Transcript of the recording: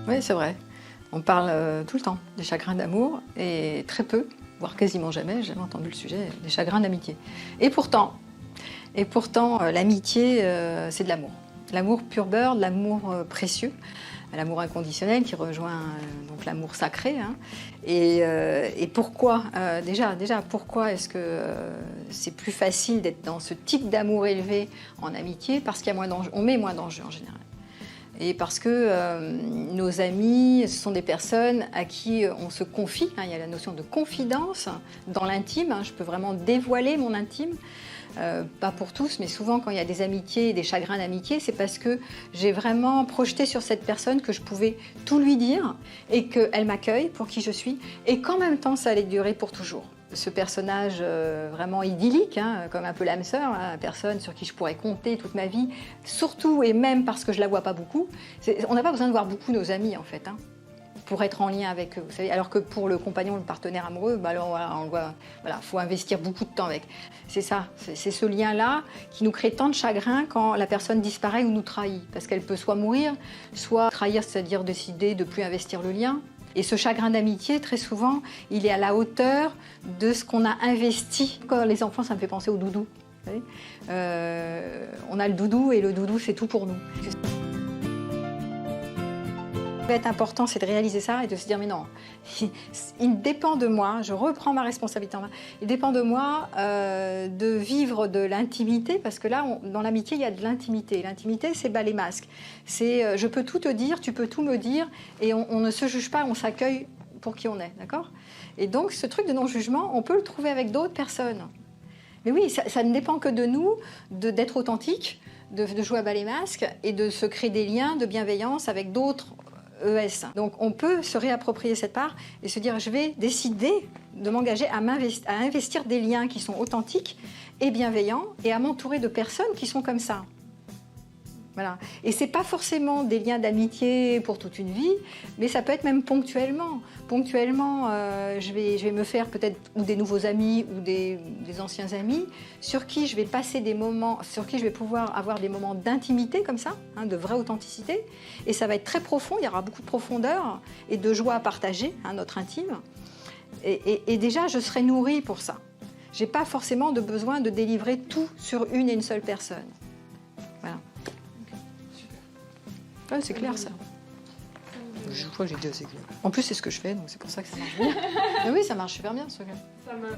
Oui, c'est vrai. On parle tout le temps des chagrins d'amour et très peu, voire quasiment jamais, j'ai jamais entendu le sujet, des chagrins d'amitié. Et pourtant, l'amitié, c'est de l'amour. L'amour pur beurre, de l'amour précieux, l'amour inconditionnel qui rejoint donc l'amour sacré. Hein. Et pourquoi, déjà, pourquoi est-ce que c'est plus facile d'être dans ce type d'amour élevé en amitié? Parce qu'il y a moins d'enjeux, on met moins d'enjeux en général. Et parce que nos amis, ce sont des personnes à qui on se confie. Hein, il y a la notion de confidence dans l'intime. Hein, je peux vraiment dévoiler mon intime. Pas pour tous, mais souvent quand il y a des amitiés, des chagrins d'amitié, c'est parce que j'ai vraiment projeté sur cette personne que je pouvais tout lui dire et qu'elle m'accueille pour qui je suis et qu'en même temps ça allait durer pour toujours. Ce personnage vraiment idyllique, hein, comme un peu l'âme sœur, hein, la personne sur qui je pourrais compter toute ma vie, surtout et même parce que je la vois pas beaucoup. On n'a pas besoin de voir beaucoup nos amis en fait. Hein, pour être en lien avec eux, vous savez, alors que pour le compagnon, le partenaire amoureux, bah alors voilà, faut investir beaucoup de temps avec. C'est ça, c'est ce lien-là qui nous crée tant de chagrin quand la personne disparaît ou nous trahit, parce qu'elle peut soit mourir, soit trahir, c'est-à-dire décider de plus investir le lien. Et ce chagrin d'amitié, très souvent, il est à la hauteur de ce qu'on a investi. Quand les enfants, ça me fait penser au doudou. Vous savez, on a le doudou et le doudou, c'est tout pour nous. Ce qui va être important, c'est de réaliser ça et de se dire mais non, il dépend de moi, je reprends ma responsabilité en main, il dépend de moi de vivre de l'intimité, parce que là, dans l'amitié, il y a de l'intimité. L'intimité, c'est bas les masques. C'est je peux tout te dire, tu peux tout me dire, et on ne se juge pas, on s'accueille pour qui on est, d'accord? Et donc, ce truc de non-jugement, on peut le trouver avec d'autres personnes. Mais oui, ça ne dépend que de nous, d'être authentique, de jouer à bas les masques, et de se créer des liens de bienveillance avec d'autres ES. Donc on peut se réapproprier cette part et se dire je vais décider de m'engager à investir des liens qui sont authentiques et bienveillants et à m'entourer de personnes qui sont comme ça. Voilà. Et c'est pas forcément des liens d'amitié pour toute une vie, mais ça peut être même ponctuellement. Ponctuellement, je vais me faire peut-être ou des nouveaux amis ou des anciens amis sur qui je vais passer des moments, sur qui je vais pouvoir avoir des moments d'intimité comme ça, hein, de vraie authenticité. Et ça va être très profond, il y aura beaucoup de profondeur et de joie à partager, hein, notre intime. Et déjà, je serai nourrie pour ça. J'ai pas forcément de besoin de délivrer tout sur une et une seule personne. Voilà. Ouais, c'est clair ça. Je crois que j'ai dit assez clair. En plus, c'est ce que je fais, donc c'est pour ça que ça marche bien. Mais oui, ça marche super bien ce gars. Ça marche.